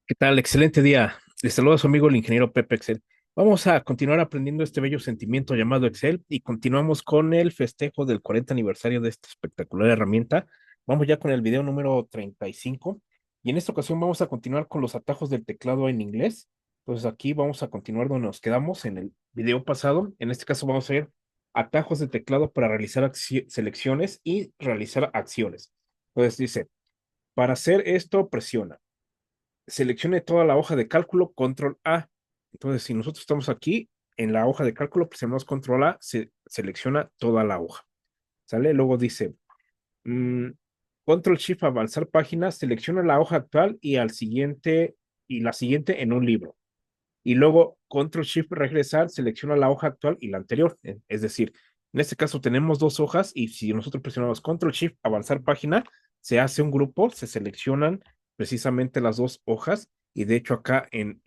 ¿Qué tal? Excelente día. Les saluda a su amigo el ingeniero Pepe Excel. Vamos a continuar aprendiendo este bello sentimiento llamado Excel y continuamos con el festejo del 40 aniversario de esta espectacular herramienta. Vamos ya con el video número 35 y en esta ocasión vamos a continuar con los atajos del teclado en inglés. Entonces aquí vamos a continuar donde nos quedamos en el video pasado. En este caso vamos a ver atajos de teclado para realizar selecciones y realizar acciones. Entonces dice, para hacer esto presiona. Seleccione toda la hoja de cálculo, control A. Entonces, si nosotros estamos aquí en la hoja de cálculo, presionamos control A, se selecciona toda la hoja. ¿Sale? Luego dice, mm, control shift avanzar página, selecciona la hoja actual y al siguiente y la siguiente en un libro. Y luego control shift regresar, selecciona la hoja actual y la anterior. Es decir, en este caso tenemos dos hojas y si nosotros presionamos control shift avanzar página, se hace un grupo, se seleccionan precisamente las dos hojas y de hecho acá en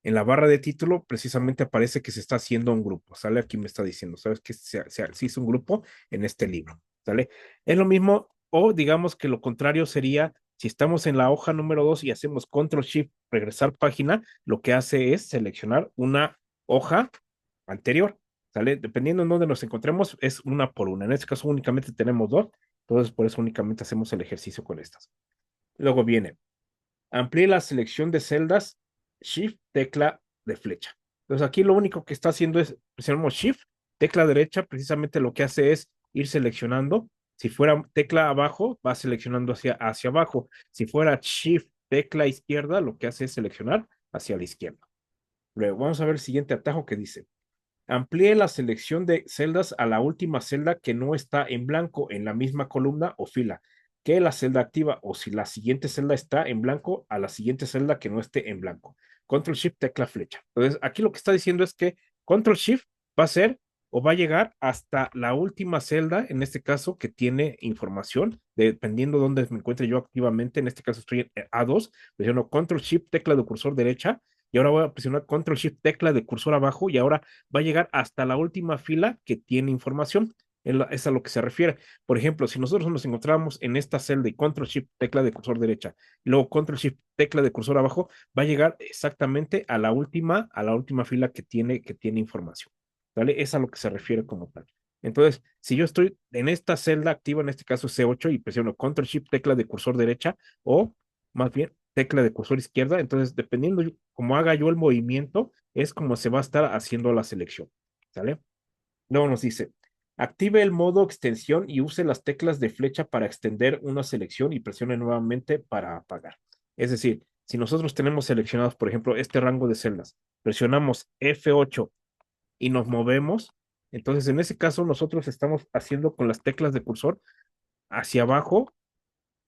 la barra de título precisamente aparece que se está haciendo un grupo, ¿sale? Aquí me está diciendo, ¿sabes que se hizo un grupo en este libro, ¿sale? Es lo mismo, o digamos que lo contrario sería, si estamos en la hoja número 2 y hacemos control shift, regresar página, lo que hace es seleccionar una hoja anterior, ¿sale? Dependiendo en dónde nos encontremos, es una por una. En este caso únicamente tenemos dos, entonces por eso únicamente hacemos el ejercicio con estas. Luego viene, amplíe la selección de celdas, Shift, tecla de flecha. Entonces aquí lo único que está haciendo es, presionamos Shift, tecla derecha, precisamente lo que hace es ir seleccionando. Si fuera tecla abajo, va seleccionando hacia abajo. Si fuera Shift, tecla izquierda, lo que hace es seleccionar hacia la izquierda. Luego vamos a ver el siguiente atajo que dice, amplíe la selección de celdas a la última celda que no está en blanco en la misma columna o fila que la celda activa o si la siguiente celda está en blanco a la siguiente celda que no esté en blanco. Control Shift tecla flecha. Entonces, aquí lo que está diciendo es que Control Shift va a ser o va a llegar hasta la última celda, en este caso, que tiene información, dependiendo de dónde me encuentre yo activamente. En este caso estoy en A2, presiono Control Shift tecla de cursor derecha y ahora voy a presionar Control Shift tecla de cursor abajo y ahora va a llegar hasta la última fila que tiene información. Es a lo que se refiere. Por ejemplo, si nosotros nos encontramos en esta celda y Control Shift tecla de cursor derecha, y luego Control Shift tecla de cursor abajo, va a llegar exactamente a la última fila que tiene información. ¿Vale? Es a lo que se refiere como tal. Entonces, si yo estoy en esta celda activa, en este caso C8, y presiono Control Shift tecla de cursor derecha, o más bien tecla de cursor izquierda, entonces dependiendo cómo haga yo el movimiento, es como se va a estar haciendo la selección. ¿Sale? Luego nos dice, active el modo extensión y use las teclas de flecha para extender una selección y presione nuevamente para apagar. Es decir, si nosotros tenemos seleccionados, por ejemplo, este rango de celdas, presionamos F8 y nos movemos, entonces en ese caso nosotros estamos haciendo con las teclas de cursor hacia abajo,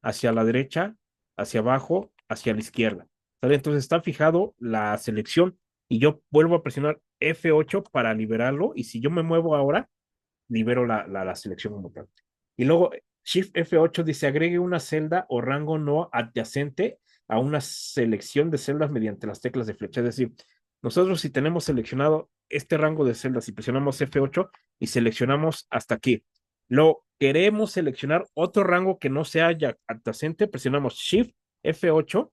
hacia la derecha, hacia abajo, hacia la izquierda. ¿Sale? Entonces está fijado la selección y yo vuelvo a presionar F8 para liberarlo y si yo me muevo ahora, libero la selección como tal. Y luego Shift F8 dice agregue una celda o rango no adyacente a una selección de celdas mediante las teclas de flecha. Es decir, nosotros si tenemos seleccionado este rango de celdas y presionamos F8 y seleccionamos hasta aquí, lo queremos seleccionar otro rango que no sea ya adyacente, presionamos F8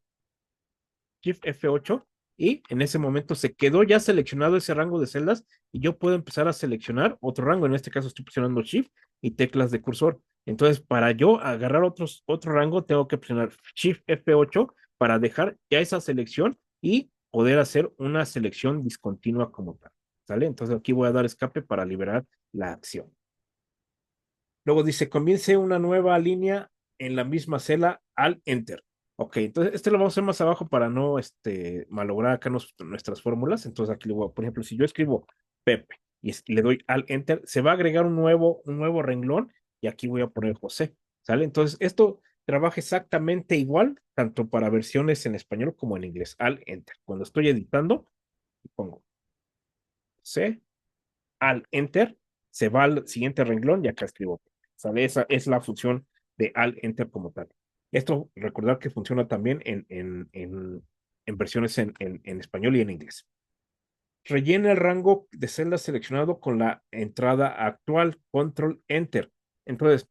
Shift F8 y en ese momento se quedó ya seleccionado ese rango de celdas y yo puedo empezar a seleccionar otro rango. En este caso estoy presionando Shift y teclas de cursor. Entonces, para yo agarrar otro rango, tengo que presionar Shift F8 para dejar ya esa selección y poder hacer una selección discontinua como tal. ¿Sale? Entonces aquí voy a dar escape para liberar la acción. Luego dice, comience una nueva línea en la misma celda al Enter. Ok, entonces este lo vamos a hacer más abajo para no malograr acá nuestras fórmulas. Entonces aquí le voy por ejemplo, si yo escribo Pepe y le doy al Enter, se va a agregar un nuevo renglón y aquí voy a poner José. ¿Sale? Entonces esto trabaja exactamente igual, tanto para versiones en español como en inglés. Al Enter. Cuando estoy editando, pongo C, al Enter, se va al siguiente renglón y acá escribo. ¿Sale? Esa es la función de al Enter como tal. Esto, recordar que funciona también en versiones en español y en inglés. Rellena el rango de celda seleccionado con la entrada actual, Control Enter. Entonces,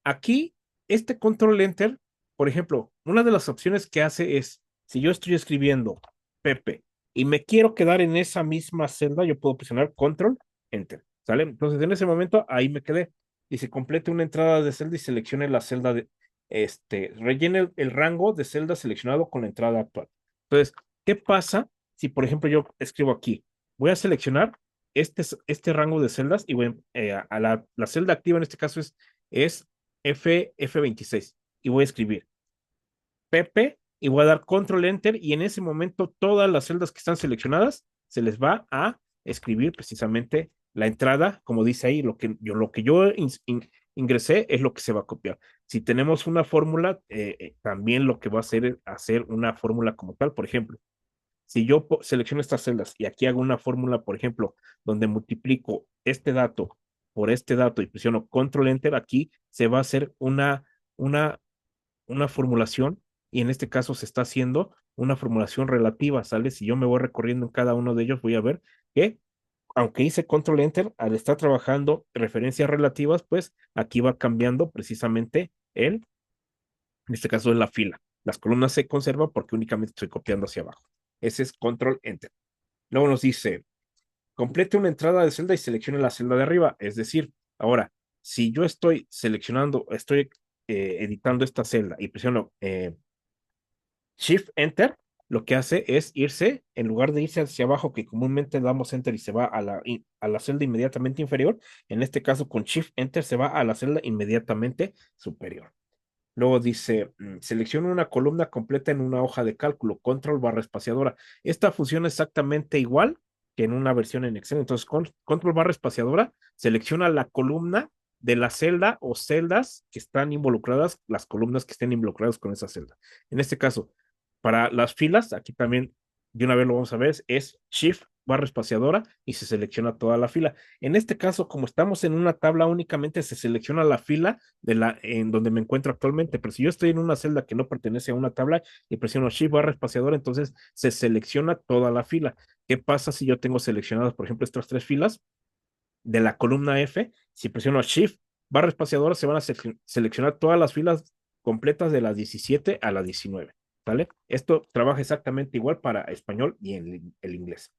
aquí, este Control Enter, por ejemplo, una de las opciones que hace es Si yo estoy escribiendo Pepe y me quiero quedar en esa misma celda, yo puedo presionar Control, Enter, ¿sale? Entonces en ese momento ahí me quedé. Dice, complete una entrada de celda y seleccione la celda de, rellene el rango de celda seleccionado con la entrada actual. Entonces, ¿qué pasa si, por ejemplo, yo escribo aquí? Voy a seleccionar este rango de celdas y voy a la celda activa en este caso es F26 y voy a escribir Pepe y voy a dar control enter y en ese momento todas las celdas que están seleccionadas se les va a escribir precisamente la entrada, como dice ahí, lo que yo ingresé es lo que se va a copiar. Si tenemos una fórmula, también lo que va a hacer es hacer una fórmula como tal. Por ejemplo, si yo selecciono estas celdas y aquí hago una fórmula, por ejemplo, donde multiplico este dato por este dato y presiono control enter, aquí se va a hacer una una formulación y en este caso se está haciendo una formulación relativa, ¿sale? Si yo me voy recorriendo en cada uno de ellos, voy a ver que aunque hice control enter, al estar trabajando referencias relativas, pues aquí va cambiando precisamente en este caso es la fila. Las columnas se conservan porque únicamente estoy copiando hacia abajo. Ese es control enter. Luego nos dice, complete una entrada de celda y seleccione la celda de arriba. Es decir, ahora, si yo estoy seleccionando, estoy editando esta celda y presiono Shift Enter, lo que hace es irse, en lugar de irse hacia abajo, que comúnmente damos Enter y se va a la celda inmediatamente inferior, en este caso con Shift Enter se va a la celda inmediatamente superior. Luego dice, selecciona una columna completa en una hoja de cálculo, control barra espaciadora. Esta funciona exactamente igual que en una versión en Excel. Entonces, control barra espaciadora selecciona la columna de la celda o celdas que están involucradas, las columnas que estén involucradas con esa celda. En este caso, para las filas, aquí también de una vez lo vamos a ver, es Shift barra espaciadora y se selecciona toda la fila. En este caso, como estamos en una tabla, únicamente se selecciona la fila en donde me encuentro actualmente, pero si yo estoy en una celda que no pertenece a una tabla y presiono Shift barra espaciadora, entonces se selecciona toda la fila. ¿Qué pasa si yo tengo seleccionadas, por ejemplo, estas tres filas de la columna F? Si presiono Shift barra espaciadora, se van a seleccionar todas las filas completas de las 17 a la 19. ¿Vale? Esto trabaja exactamente igual para español y en el inglés.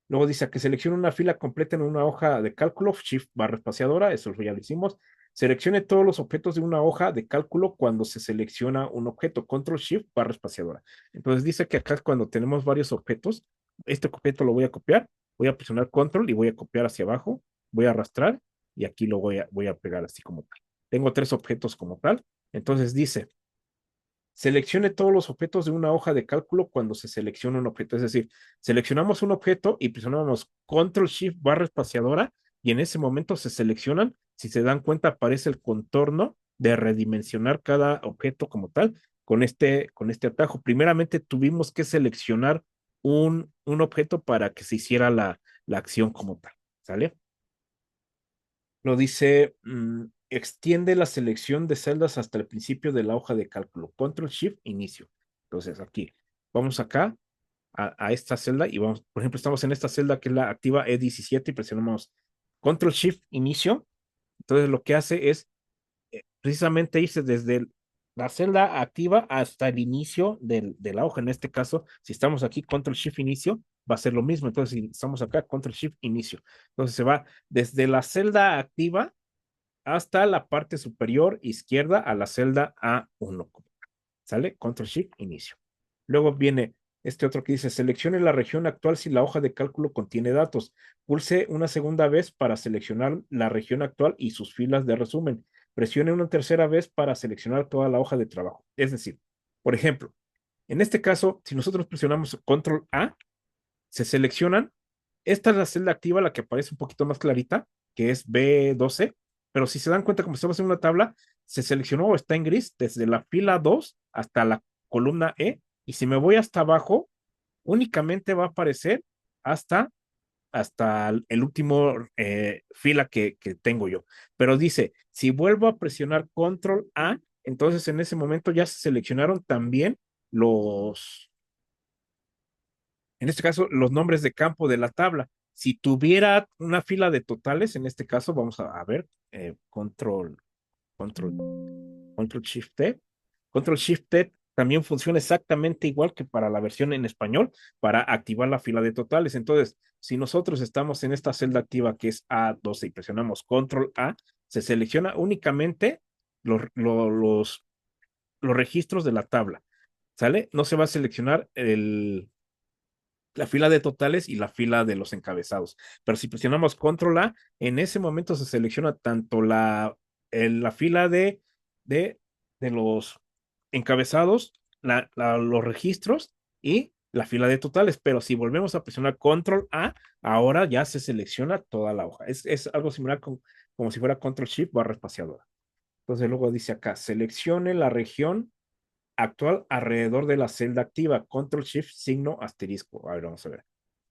Luego dice que seleccione una fila completa en una hoja de cálculo, Shift barra espaciadora, eso ya lo hicimos. Seleccione todos los objetos de una hoja de cálculo cuando se selecciona un objeto, Control Shift barra espaciadora. Entonces dice que acá cuando tenemos varios objetos, este objeto lo voy a copiar, voy a presionar Control y voy a copiar hacia abajo, voy a arrastrar y aquí lo voy a pegar así como tal. Tengo tres objetos como tal. Entonces dice, seleccione todos los objetos de una hoja de cálculo cuando se selecciona un objeto. Es decir, seleccionamos un objeto y presionamos Control Shift barra espaciadora y en ese momento se seleccionan. Si se dan cuenta, aparece el contorno de redimensionar cada objeto como tal con este atajo. Primeramente tuvimos que seleccionar un objeto para que se hiciera la acción como tal. ¿Sale? Lo dice, extiende la selección de celdas hasta el principio de la hoja de cálculo. Control Shift, inicio. Entonces aquí, vamos acá a esta celda y vamos, por ejemplo, estamos en esta celda que es la activa E17 y presionamos Control Shift, inicio. Entonces lo que hace es precisamente irse desde la celda activa hasta el inicio de la hoja. En este caso, si estamos aquí, Control Shift, inicio, va a ser lo mismo. Entonces, si estamos acá, Control Shift, inicio. Entonces se va desde la celda activa hasta la parte superior izquierda a la celda A1. ¿Sale? Control Shift, inicio. Luego viene este otro que dice, seleccione la región actual si la hoja de cálculo contiene datos. Pulse una segunda vez para seleccionar la región actual y sus filas de resumen. Presione una tercera vez para seleccionar toda la hoja de trabajo. Es decir, por ejemplo, en este caso, si nosotros presionamos Control A, se seleccionan. Esta es la celda activa, la que aparece un poquito más clarita, que es B12, pero si se dan cuenta, como estamos en una tabla, se seleccionó o está en gris desde la fila 2 hasta la columna E, y si me voy hasta abajo, únicamente va a aparecer hasta, hasta el último fila que tengo yo. Pero dice, si vuelvo a presionar Control A, entonces en ese momento ya se seleccionaron también en este caso, los nombres de campo de la tabla. Si tuviera una fila de totales, en este caso, vamos a ver, control, control Shift T. Control Shift T también funciona exactamente igual que para la versión en español, para activar la fila de totales. Entonces, si nosotros estamos en esta celda activa que es A12 y presionamos Control A, se selecciona únicamente los registros de la tabla, ¿sale? No se va a seleccionar la fila de totales y la fila de los encabezados. Pero si presionamos Control A, en ese momento se selecciona tanto la fila de, de los encabezados, los registros y la fila de totales. Pero si volvemos a presionar Control A, ahora ya se selecciona toda la hoja. Es algo similar como si fuera Control Shift barra espaciadora. Entonces luego dice acá, seleccione la región actual alrededor de la celda activa. Control Shift signo asterisco. A ver, vamos a ver.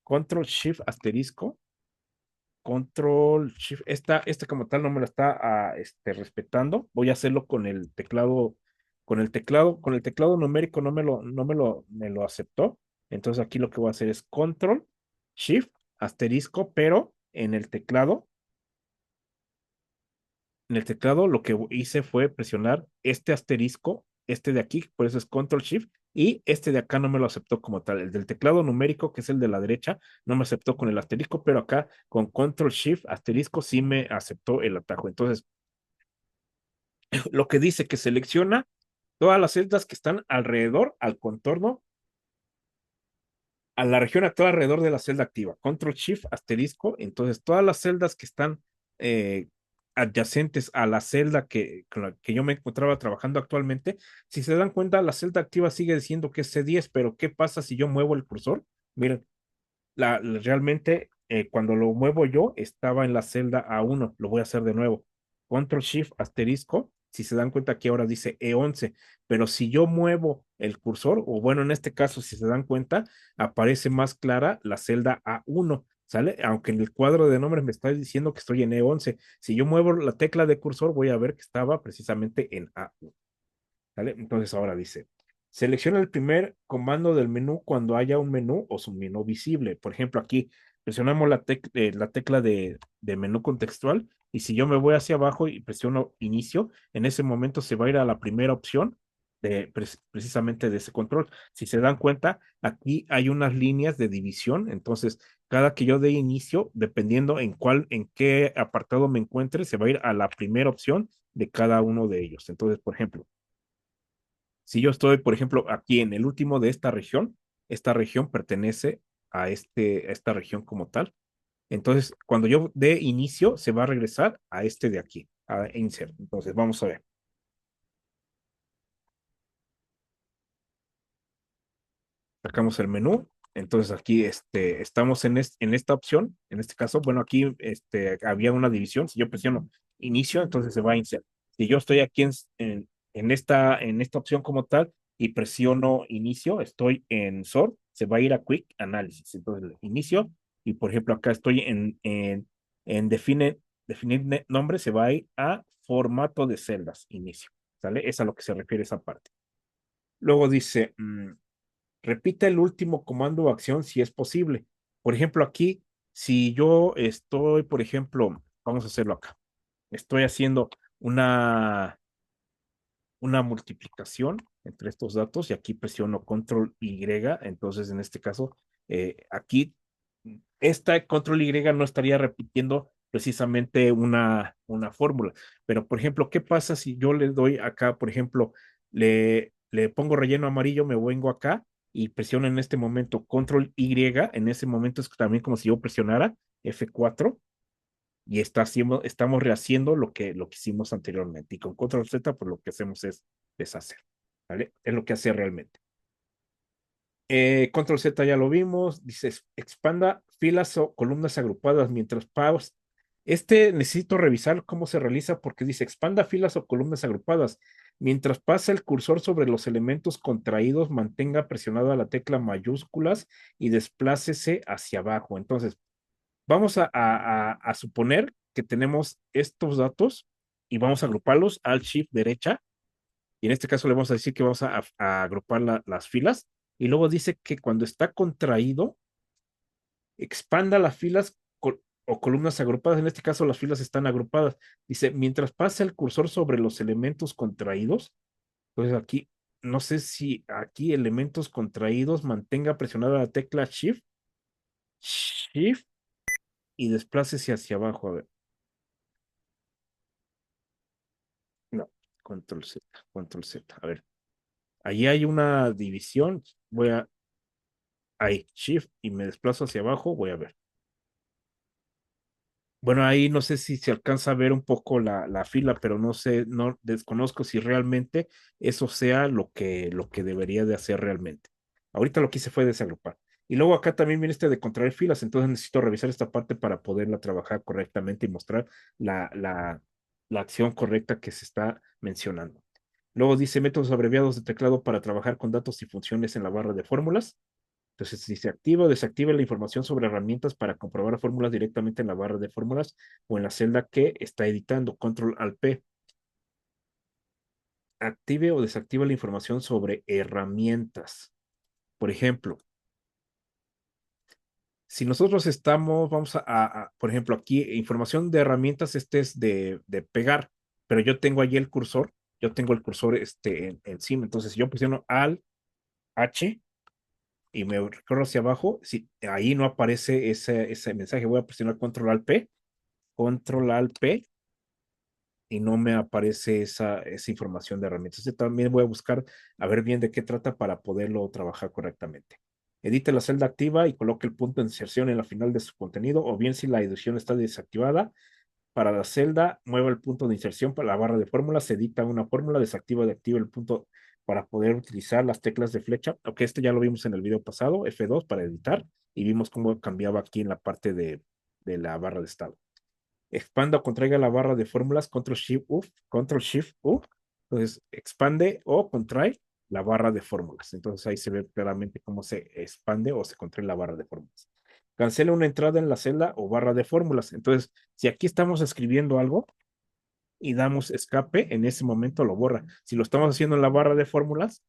Control Shift asterisco. Control Shift. Esta como tal no me lo está respetando. Voy a hacerlo con el teclado. Con el teclado numérico no me lo aceptó. Entonces aquí lo que voy a hacer es Control Shift asterisco, pero en el teclado lo que hice fue presionar este asterisco, este de aquí, por eso es Control Shift, y este de acá no me lo aceptó como tal. El del teclado numérico, que es el de la derecha, no me aceptó con el asterisco, pero acá con Control Shift asterisco sí me aceptó el atajo. Entonces, lo que dice que selecciona todas las celdas que están alrededor, al contorno, a la región actual alrededor de la celda activa. Control Shift asterisco. Entonces, todas las celdas que están eh, adyacentes a la celda con la que yo me encontraba trabajando actualmente, si se dan cuenta, la celda activa sigue diciendo que es C10, pero ¿qué pasa si yo muevo el cursor? Miren, realmente cuando lo muevo yo estaba en la celda A1, lo voy a hacer de nuevo. Control Shift asterisco, si se dan cuenta que ahora dice E11, pero si yo muevo el cursor, o bueno, en este caso, si se dan cuenta, aparece más clara la celda A1, ¿sale? Aunque en el cuadro de nombres me está diciendo que estoy en E11. Si yo muevo la tecla de cursor, voy a ver que estaba precisamente en A1. ¿Vale? Entonces ahora dice, selecciona el primer comando del menú cuando haya un menú o submenú visible. Por ejemplo, aquí presionamos la tecla de menú contextual y si yo me voy hacia abajo y presiono inicio, en ese momento se va a ir a la primera opción precisamente de ese control. Si se dan cuenta, aquí hay unas líneas de división, entonces cada que yo dé inicio, dependiendo en qué apartado me encuentre, se va a ir a la primera opción de cada uno de ellos. Entonces, por ejemplo, si yo estoy, por ejemplo, aquí en el último de esta región pertenece a esta región como tal. Entonces, cuando yo dé inicio, se va a regresar a este de aquí, a insert. Entonces, vamos a ver. Sacamos el menú. Entonces, aquí estamos en esta opción. En este caso, bueno, aquí había una división. Si yo presiono inicio, entonces se va a insert. Si yo estoy aquí en esta opción como tal y presiono inicio, estoy en sort, se va a ir a quick analysis. Entonces, inicio y por ejemplo, acá estoy en definir nombre, se va a ir a formato de celdas, inicio. ¿Sale? Es a lo que se refiere esa parte. Luego dice, repite el último comando o acción si es posible. Por ejemplo, aquí, si yo estoy, por ejemplo, vamos a hacerlo acá. Estoy haciendo una multiplicación entre estos datos y aquí presiono control Y, entonces en este caso, aquí esta control Y no estaría repitiendo precisamente una fórmula, pero por ejemplo, ¿qué pasa si yo le doy acá, por ejemplo, le pongo relleno amarillo, me vengo acá y presiono en este momento control Y, en ese momento es también como si yo presionara F4 y estamos rehaciendo lo que hicimos anteriormente. Y con control Z, pues lo que hacemos es deshacer, ¿vale? Es lo que hace realmente. Control Z ya lo vimos. Dice, expanda filas o columnas agrupadas mientras pause. Necesito revisar cómo se realiza porque dice, expanda filas o columnas agrupadas. Mientras pasa el cursor sobre los elementos contraídos, mantenga presionada la tecla mayúsculas y desplácese hacia abajo. Entonces, vamos a suponer que tenemos estos datos y vamos a agruparlos al shift derecha. Y en este caso le vamos a decir que vamos a agrupar las filas. Y luego dice que cuando está contraído, expanda las filas o columnas agrupadas. En este caso, las filas están agrupadas. Dice, mientras pasa el cursor sobre los elementos contraídos, entonces aquí no sé si aquí elementos contraídos mantenga presionada la tecla Shift y desplácese hacia abajo. A ver, no, Control Z, Control Z. A ver, ahí hay una división. Ahí, Shift y me desplazo hacia abajo. Voy a ver. Bueno, ahí no sé si se alcanza a ver un poco la fila, pero no sé, no desconozco si realmente eso sea lo que debería de hacer realmente. Ahorita lo que hice fue desagrupar. Y luego acá también viene este de contraer filas, entonces necesito revisar esta parte para poderla trabajar correctamente y mostrar la, la, la acción correcta que se está mencionando. Luego dice métodos abreviados de teclado para trabajar con datos y funciones en la barra de fórmulas. Entonces, si se activa o desactiva la información sobre herramientas para comprobar fórmulas directamente en la barra de fórmulas o en la celda que está editando, control alt P. Active o desactiva la información sobre herramientas. Por ejemplo, si nosotros estamos, vamos por ejemplo, aquí, información de herramientas, este es de pegar, pero yo tengo allí el cursor, yo tengo el cursor encima, entonces si yo presiono Alt H y me recorro hacia abajo, si ahí no aparece ese mensaje, voy a presionar control alt P, control alt P y no me aparece esa información de herramientas. Entonces, también voy a buscar a ver bien de qué trata para poderlo trabajar correctamente. Edite la celda activa y coloque el punto de inserción en la final de su contenido, o bien si la edición está desactivada, para la celda, mueva el punto de inserción para la barra de fórmulas, edita una fórmula, desactiva y activa el punto para poder utilizar las teclas de flecha. Aunque este ya lo vimos en el video pasado, F2 para editar, y vimos cómo cambiaba aquí en la parte de la barra de estado. Expanda o contraiga la barra de fórmulas, Control Shift U, Control Shift U. Entonces, expande o contrae la barra de fórmulas. Entonces, ahí se ve claramente cómo se expande o se contrae la barra de fórmulas. Cancela una entrada en la celda o barra de fórmulas. Entonces, si aquí estamos escribiendo algo y damos escape, en ese momento lo borra. Si lo estamos haciendo en la barra de fórmulas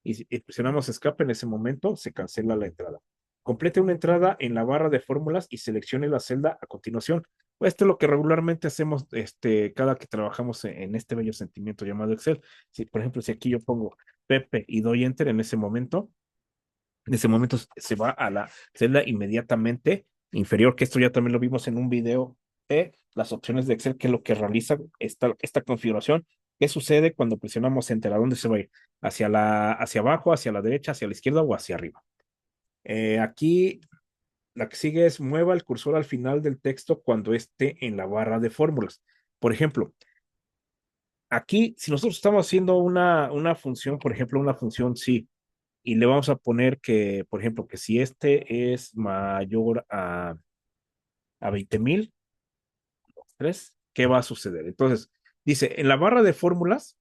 y presionamos escape, en ese momento se cancela la entrada. Complete una entrada en la barra de fórmulas y seleccione la celda a continuación. Esto es lo que regularmente hacemos cada que trabajamos en este bello sentimiento llamado Excel. Si, por ejemplo, si aquí yo pongo Pepe y doy Enter en ese momento se va a la celda inmediatamente inferior, que esto ya también lo vimos en un video de las opciones de Excel, que es lo que realiza esta configuración. ¿Qué sucede cuando presionamos Enter? ¿A dónde se va a ir? Hacia abajo, hacia la derecha, hacia la izquierda o hacia arriba. Aquí la que sigue es mueva el cursor al final del texto cuando esté en la barra de fórmulas. Por ejemplo, aquí, si nosotros estamos haciendo una función, por ejemplo, una función sí, y le vamos a poner que, por ejemplo, que si este es mayor a 20,000, ¿qué va a suceder? Entonces, dice, en la barra de fórmulas,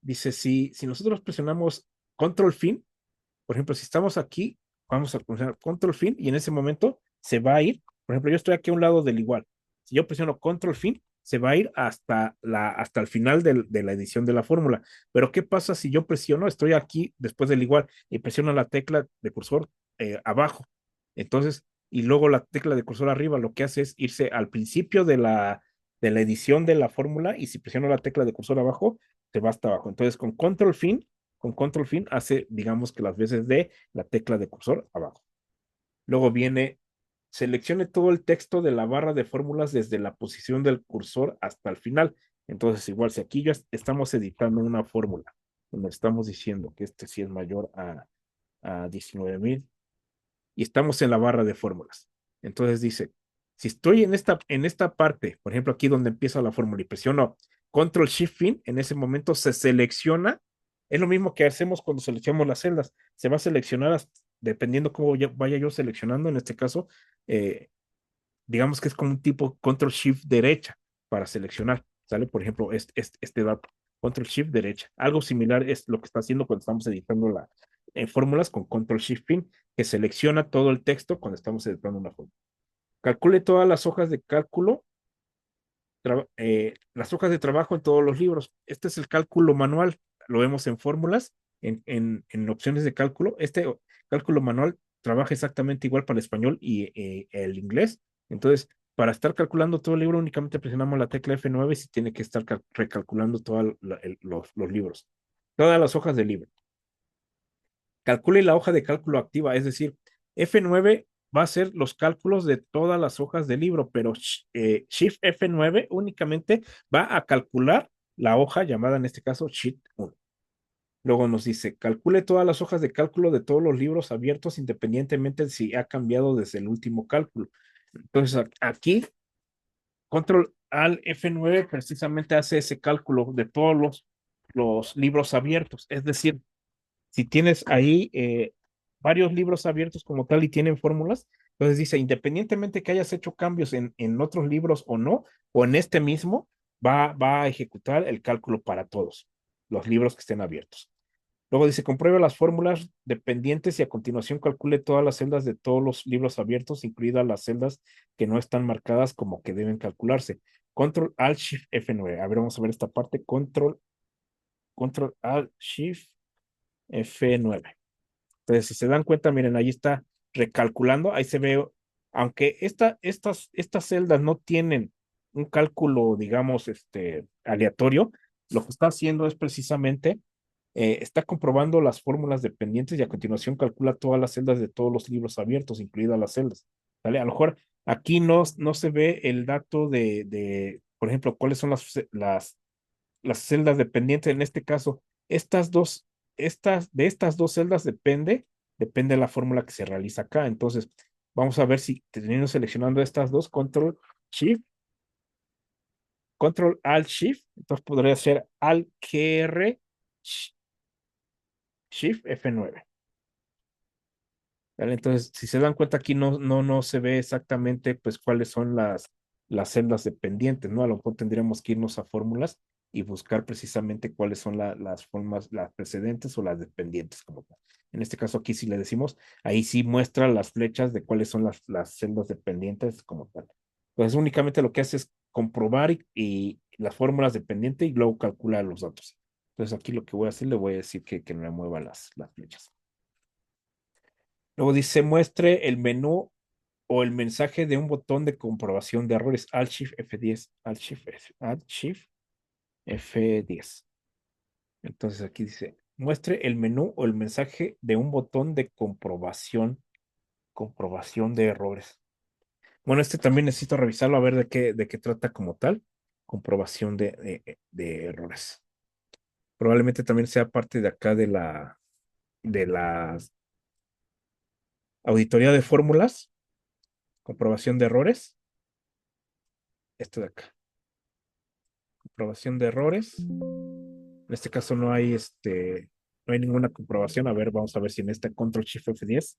dice, si nosotros presionamos control fin, por ejemplo, si estamos aquí, vamos a presionar control fin y en ese momento se va a ir, por ejemplo, yo estoy aquí a un lado del igual. Si yo presiono control fin, se va a ir hasta el final de la edición de la fórmula. Pero ¿qué pasa si yo presiono, estoy aquí después del igual y presiono la tecla de cursor abajo? Entonces, y luego la tecla de cursor arriba, lo que hace es irse al principio de la edición de la fórmula y si presiono la tecla de cursor abajo, se va hasta abajo. Entonces, con control fin hace, digamos que las veces de la tecla de cursor abajo. Luego viene, seleccione todo el texto de la barra de fórmulas desde la posición del cursor hasta el final. Entonces, igual, si aquí ya estamos editando una fórmula, donde estamos diciendo que este sí es mayor a 19,000 y estamos en la barra de fórmulas. Entonces dice, si estoy en esta parte, por ejemplo, aquí donde empieza la fórmula y presiono Control Shift Fin, en ese momento se selecciona, es lo mismo que hacemos cuando seleccionamos las celdas, se va a seleccionar dependiendo cómo vaya yo seleccionando, en este caso, digamos que es como un tipo Control Shift derecha para seleccionar, ¿sale? Por ejemplo, este dato, Control Shift derecha. Algo similar es lo que está haciendo cuando estamos editando fórmulas con Control Shift Fin, que selecciona todo el texto cuando estamos editando una fórmula. Calcule todas las hojas de cálculo, las hojas de trabajo en todos los libros. Este es el cálculo manual, lo vemos en fórmulas, en opciones de cálculo. Este cálculo manual trabaja exactamente igual para el español y el inglés. Entonces, para estar calculando todo el libro, únicamente presionamos la tecla F9 si tiene que estar recalculando todos los libros. todas las hojas del libro. Calcule la hoja de cálculo activa, es decir, F9 va a hacer los cálculos de todas las hojas del libro, pero Shift F9 únicamente va a calcular la hoja llamada en este caso Sheet 1. Luego nos dice, calcule todas las hojas de cálculo de todos los libros abiertos independientemente de si ha cambiado desde el último cálculo. Entonces aquí, Control al F9 precisamente hace ese cálculo de todos los libros abiertos. Es decir, si tienes ahí varios libros abiertos como tal y tienen fórmulas, entonces dice, independientemente que hayas hecho cambios en otros libros o no, o en este mismo, va a ejecutar el cálculo para todos los libros que estén abiertos. Luego dice, compruebe las fórmulas dependientes y a continuación calcule todas las celdas de todos los libros abiertos, incluidas las celdas que no están marcadas como que deben calcularse. Control Alt Shift F9. A ver, vamos a ver esta parte. Control Alt Shift F9. Entonces, si se dan cuenta, miren, ahí está recalculando, ahí se ve, aunque estas celdas no tienen un cálculo, digamos, aleatorio, lo que está haciendo es precisamente, está comprobando las fórmulas dependientes y a continuación calcula todas las celdas de todos los libros abiertos, incluidas las celdas. ¿Vale? A lo mejor aquí no se ve el dato por ejemplo, cuáles son las celdas dependientes. En este caso, estas dos, de estas dos celdas depende de la fórmula que se realiza acá. Entonces, vamos a ver si teniendo seleccionando estas dos, Shift, Control Alt Shift, entonces podría ser Alt QR Shift F9. ¿Vale? Entonces, si se dan cuenta aquí no se ve exactamente pues cuáles son las celdas dependientes, ¿no? A lo mejor tendríamos que irnos a fórmulas y buscar precisamente cuáles son las formas, las precedentes o las dependientes como tal. En este caso aquí si le decimos, ahí sí muestra las flechas de cuáles son las celdas dependientes como tal. Entonces únicamente lo que hace es comprobar y las fórmulas dependientes y luego calcular los datos. Entonces aquí lo que voy a hacer, le voy a decir que no me mueva las flechas. Luego dice, muestre el menú o el mensaje de un botón de comprobación de errores. Alt Shift F10. Alt Shift F10. Entonces aquí dice, muestre el menú o el mensaje de un botón de comprobación de errores. Bueno, este también necesito revisarlo a ver de qué trata como tal. Comprobación de errores. Probablemente también sea parte de acá de la auditoría de fórmulas, comprobación de errores. Esto de acá. Comprobación de errores. En este caso no hay ninguna comprobación. A ver, vamos a ver si en esta Control Shift F10.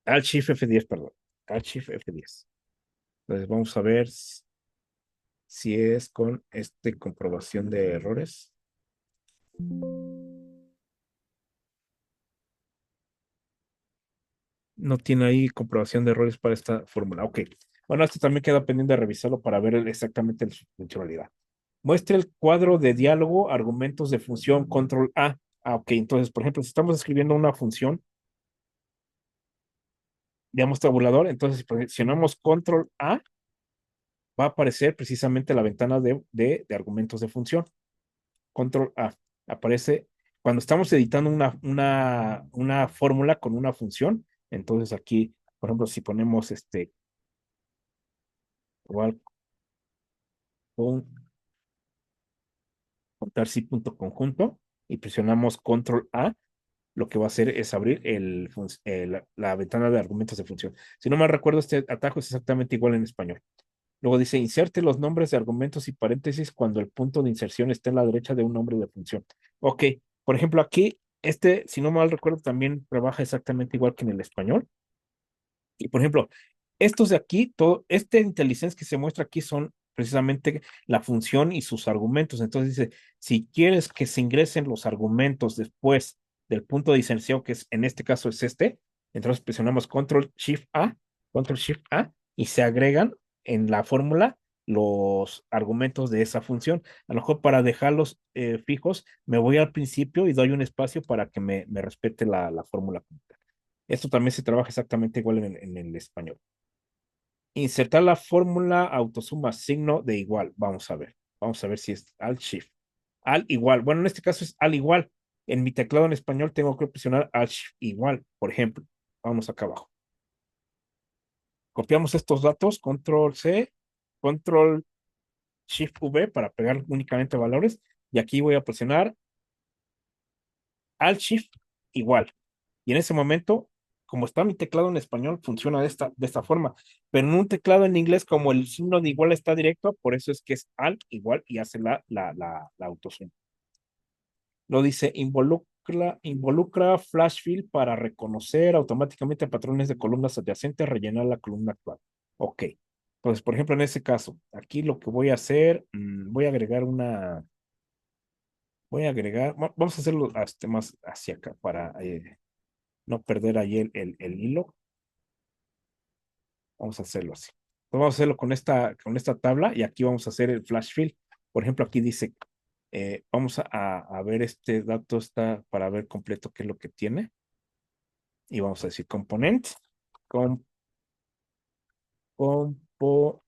Alt Shift F10, perdón. Alt Shift F10. Entonces vamos a ver si es con comprobación de errores. No tiene ahí comprobación de errores para esta fórmula. Ok. Bueno, esto también queda pendiente de revisarlo para ver exactamente su funcionalidad. Muestre el cuadro de diálogo, argumentos de función, control A. Ah, ok. Entonces, por ejemplo, si estamos escribiendo una función, digamos tabulador, entonces si presionamos control A, va a aparecer precisamente la ventana de argumentos de función. Control A. Aparece cuando estamos editando una fórmula con una función. Entonces aquí, por ejemplo, si ponemos igual con contar sí punto conjunto y presionamos control A, lo que va a hacer es abrir la ventana de argumentos de función. Si no me recuerdo, este atajo es exactamente igual en español. Luego dice, inserte los nombres de argumentos y paréntesis cuando el punto de inserción esté en la derecha de un nombre de función. Ok, por ejemplo, aquí, si no mal recuerdo, también trabaja exactamente igual que en el español. Y por ejemplo, estos de aquí, este IntelliSense que se muestra aquí son precisamente la función y sus argumentos. Entonces dice, si quieres que se ingresen los argumentos después del punto de inserción, que en este caso es entonces presionamos Control Shift A, y se agregan en la fórmula los argumentos de esa función. A lo mejor para dejarlos fijos, me voy al principio y doy un espacio para que me respete la fórmula. Esto también se trabaja exactamente igual en el español. Insertar la fórmula autosuma signo de igual. Vamos a ver. Vamos a ver si es Alt Shift. al igual. Bueno, en este caso es al igual. En mi teclado en español tengo que presionar al igual, por ejemplo. Vamos acá abajo. Copiamos estos datos, control C, control shift V para pegar únicamente valores. Y aquí voy a presionar al shift igual. Y en ese momento, como está mi teclado en español, funciona de esta forma. Pero en un teclado en inglés, como el signo de igual está directo, por eso es que es al igual y hace la autosuma. Lo dice, involucra flash fill para reconocer automáticamente patrones de columnas adyacentes, rellenar la columna actual. Ok. Entonces, por ejemplo, en ese caso, aquí lo que voy a hacer, vamos a hacerlo más hacia acá para no perder ahí el hilo. Vamos a hacerlo así. Entonces, vamos a hacerlo con esta tabla y aquí vamos a hacer el flash fill. Por ejemplo, aquí dice, vamos a ver este dato está para ver completo qué es lo que tiene. Y vamos a decir component, com- components,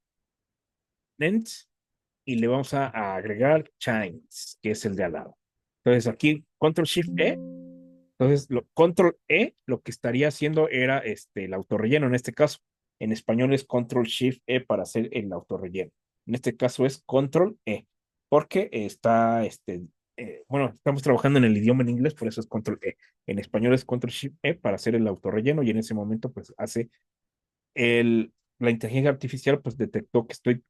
y le vamos a agregar chains, que es el de al lado. Entonces aquí, control shift E. Entonces, control E, lo que estaría haciendo era el autorrelleno en este caso. En español es control shift E para hacer el autorrelleno. En este caso es control E, porque bueno, estamos trabajando en el idioma en inglés, por eso es control E. En español es control shift E para hacer el autorrelleno y en ese momento pues hace la inteligencia artificial pues detectó que estoy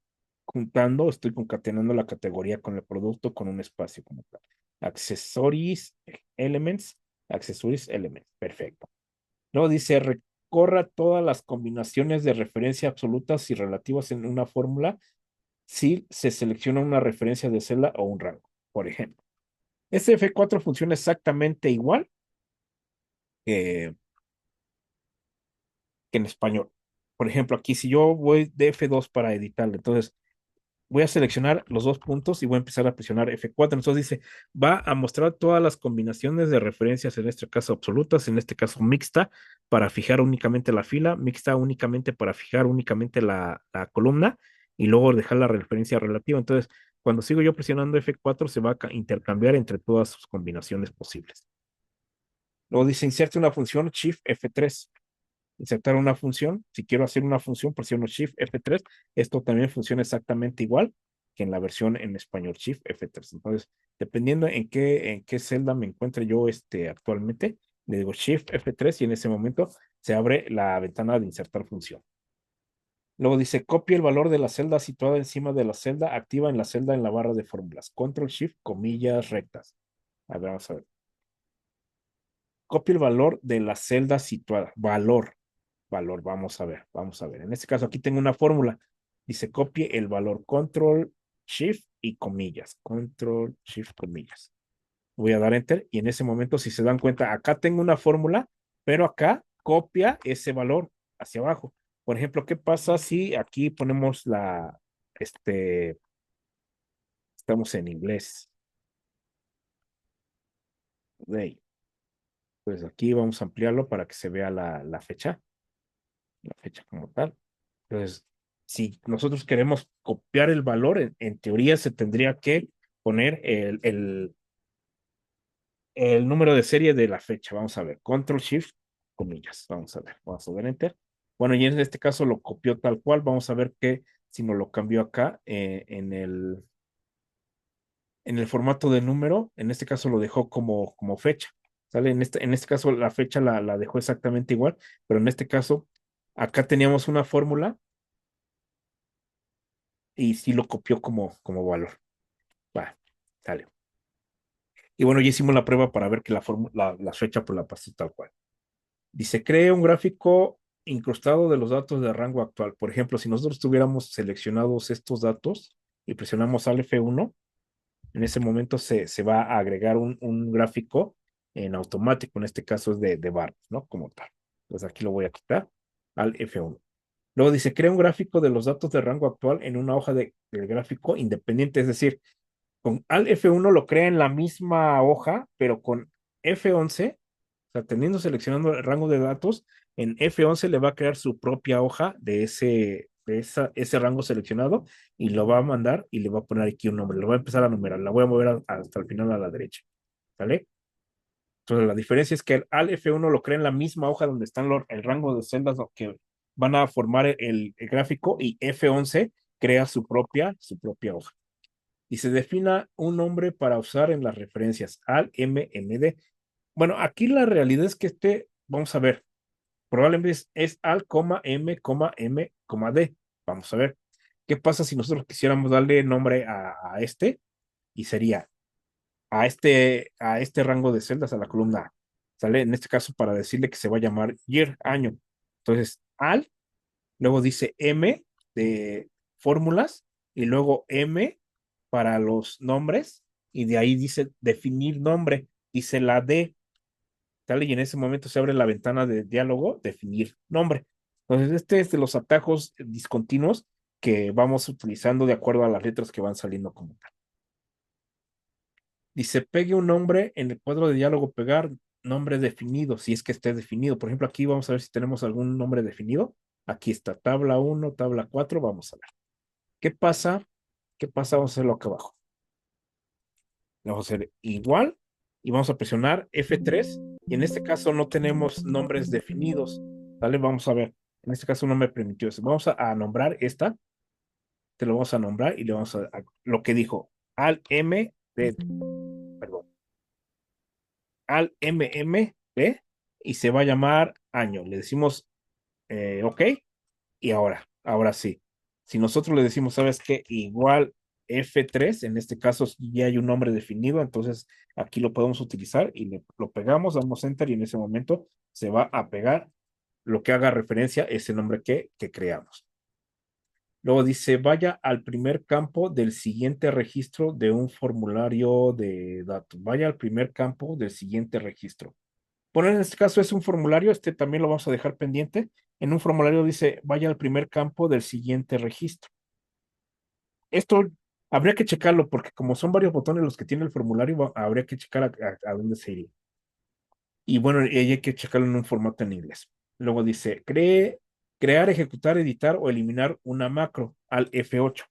concatenando la categoría con el producto con un espacio como tal. Accessories, elements, accessories, elements. Perfecto. Luego dice, recorra todas las combinaciones de referencia absolutas y relativas en una fórmula si se selecciona una referencia de celda o un rango, por ejemplo. Este F4 funciona exactamente igual que, que en español. Por ejemplo, aquí si yo voy de F2 para editarle, entonces voy a seleccionar los dos puntos y voy a empezar a presionar F4. Entonces dice, va a mostrar todas las combinaciones de referencias, en este caso absolutas, en este caso mixta, para fijar únicamente la fila, mixta únicamente para fijar únicamente la columna y luego dejar la referencia relativa. Entonces, cuando sigo yo presionando F4, se va a intercambiar entre todas sus combinaciones posibles. Luego dice, inserte una función Shift F3. Insertar una función. Si quiero hacer una función, presiono Shift F3. Esto también funciona exactamente igual que en la versión en español, Shift F3. Entonces, dependiendo en qué celda me encuentre yo actualmente, le digo Shift F3 y en ese momento se abre la ventana de insertar función. Luego dice, copia el valor de la celda situada encima de la celda activa en la celda en la barra de fórmulas. Control Shift, comillas rectas. A ver, vamos a ver. Copia el valor de la celda situada. Valor, vamos a ver. En este caso aquí tengo una fórmula. Dice copie el valor control, shift y comillas. Control, shift, comillas. Voy a dar enter y en ese momento, si se dan cuenta, acá tengo una fórmula, pero acá copia ese valor hacia abajo. Por ejemplo, ¿qué pasa si aquí ponemos estamos en inglés? Pues aquí vamos a ampliarlo para que se vea la fecha como tal. Entonces, si nosotros queremos copiar el valor, en teoría se tendría que poner el número de serie de la fecha. Vamos a ver, control shift, comillas. Vamos a ver enter. Bueno, y en este caso lo copió tal cual. Vamos a ver que si no lo cambió acá en el formato de número, en este caso lo dejó como fecha. ¿Sale? En este caso la fecha la dejó exactamente igual, pero en este caso acá teníamos una fórmula y sí lo copió como valor. Va, sale. Y bueno, ya hicimos la prueba para ver que la fecha pues la pasó tal cual. Dice, cree un gráfico incrustado de los datos de rango actual. Por ejemplo, si nosotros tuviéramos seleccionados estos datos y presionamos al F1, en ese momento se va a agregar un gráfico en automático. En este caso es de barras, ¿no? Como tal. Entonces aquí lo voy a quitar al F1. Luego dice, crea un gráfico de los datos de rango actual en una hoja del gráfico independiente, es decir, con al F1 lo crea en la misma hoja, pero con F11, o sea, seleccionando el rango de datos, en F11 le va a crear su propia hoja de ese rango seleccionado y lo va a mandar y le va a poner aquí un nombre. Lo va a empezar a numerar. La voy a mover hasta el final a la derecha. ¿Vale? Entonces, la diferencia es que el al F1 lo crea en la misma hoja donde están el rango de celdas que van a formar el gráfico y F11 crea su propia hoja. Y se defina un nombre para usar en las referencias al MMD. Bueno, aquí la realidad es que vamos a ver, probablemente es al, M, M, D. Vamos a ver. ¿Qué pasa si nosotros quisiéramos darle nombre a este? Y sería a este rango de celdas, a la columna A. ¿Sale? En este caso, para decirle que se va a llamar year, año. Entonces, luego dice M de fórmulas, y luego M para los nombres, y de ahí dice definir nombre, dice la D, ¿sale? Y en ese momento se abre la ventana de diálogo, definir nombre. Entonces, este es de los atajos discontinuos que vamos utilizando de acuerdo a las letras que van saliendo como tal. Dice, pegue un nombre en el cuadro de diálogo, pegar nombre definido, si es que esté definido. Por ejemplo, aquí vamos a ver si tenemos algún nombre definido. Aquí está, tabla 1, tabla 4, vamos a ver. ¿Qué pasa? ¿Qué pasa? Vamos a hacerlo acá abajo. Vamos a hacer igual y vamos a presionar F3 y en este caso no tenemos nombres definidos. ¿Vale? Vamos a ver. En este caso no me permitió eso. Vamos a nombrar esta. Te lo vamos a nombrar y le vamos a lo que dijo al M de, perdón, al MMP y se va a llamar año. Le decimos OK y ahora sí. Si nosotros le decimos, ¿sabes qué? Igual F3, en este caso ya hay un nombre definido, entonces aquí lo podemos utilizar y lo pegamos, damos enter y en ese momento se va a pegar lo que haga referencia a ese nombre que creamos. Luego dice, vaya al primer campo del siguiente registro de un formulario de datos. Vaya al primer campo del siguiente registro. Bueno, en este caso es un formulario, este también lo vamos a dejar pendiente. En un formulario dice, vaya al primer campo del siguiente registro. Esto habría que checarlo porque como son varios botones los que tiene el formulario, habría que checar a dónde se iría. Y bueno, y hay que checarlo en un formato en inglés. Luego dice, crear, ejecutar, editar o eliminar una macro al F8.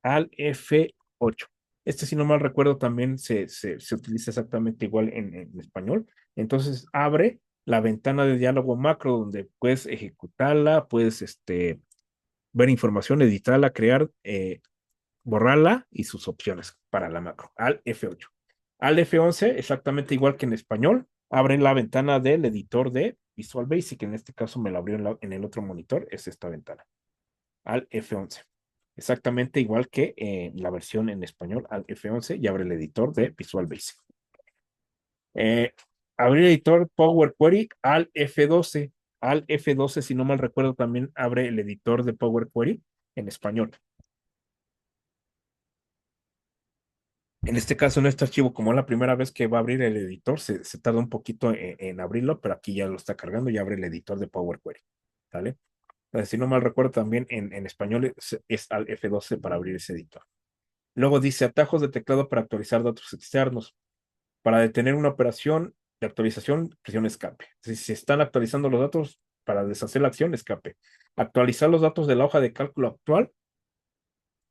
Al F8. Este, si no mal recuerdo, también se utiliza exactamente igual en español. Entonces, abre la ventana de diálogo macro donde puedes ejecutarla, puedes ver información, editarla, crear, borrarla y sus opciones para la macro. Al F8. Al F11, exactamente igual que en español, abre la ventana del editor de Visual Basic. En este caso me lo abrió en el otro monitor, es esta ventana. Al F11. Exactamente igual que la versión en español al F11 y abre el editor de Visual Basic. Abrir el editor Power Query al F12. Al F12, si no mal recuerdo, también abre el editor de Power Query en español. En este caso, en este archivo, como es la primera vez que va a abrir el editor, se tarda un poquito en abrirlo, pero aquí ya lo está cargando y abre el editor de Power Query. ¿Vale? Si no mal recuerdo, también en español es al F12 para abrir ese editor. Luego dice atajos de teclado para actualizar datos externos. Para detener una operación de actualización, presión escape. Si se están actualizando los datos, para deshacer la acción, escape. Actualizar los datos de la hoja de cálculo actual,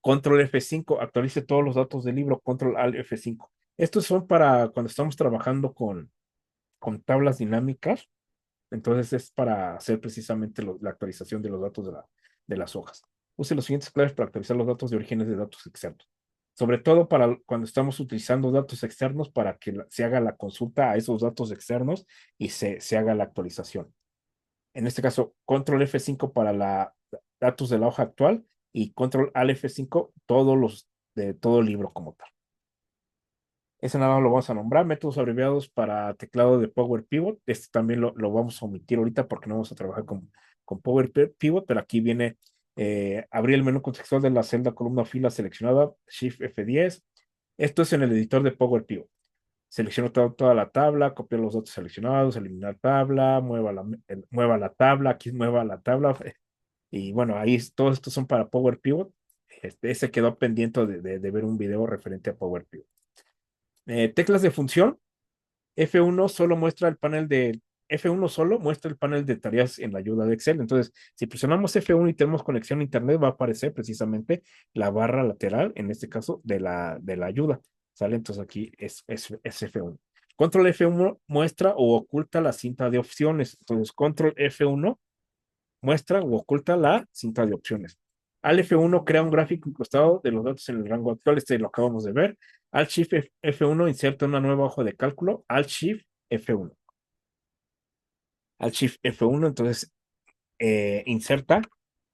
control F5, actualice todos los datos del libro, control al F5. Estos son para cuando estamos trabajando con tablas dinámicas, entonces es para hacer precisamente la actualización de los datos de las hojas. Use los siguientes claves para actualizar los datos de orígenes de datos externos. Sobre todo para cuando estamos utilizando datos externos para que se haga la consulta a esos datos externos y se haga la actualización. En este caso, control F5 para datos de la hoja actual y control al F5 todos los de todo el libro como tal. Ese nada más lo vamos a nombrar. Métodos abreviados para teclado de Power Pivot. Este también lo vamos a omitir ahorita porque no vamos a trabajar con Power Pivot, pero aquí viene abrir el menú contextual de la celda, columna o fila seleccionada, Shift F10. Esto es en el editor de Power Pivot. Selecciono toda la tabla, copiar los datos seleccionados, eliminar tabla, mueva la tabla, aquí mueva la tabla. Y bueno, ahí todos estos son para Power Pivot. Ese quedó pendiente de ver un video referente a Power Pivot. Teclas de función. F1 solo muestra el panel F1 solo muestra el panel de tareas en la ayuda de Excel. Entonces, si presionamos F1 y tenemos conexión a Internet, va a aparecer precisamente la barra lateral, en este caso, de la ayuda. ¿Sale? Entonces aquí es F1. Control F1 muestra o oculta la cinta de opciones. Entonces, Control F1 muestra o oculta la cinta de opciones. Al F1 crea un gráfico incrustado de los datos en el rango actual. Este lo acabamos de ver. Al Shift F1 inserta una nueva hoja de cálculo. Al Shift F1. Al Shift F1, entonces inserta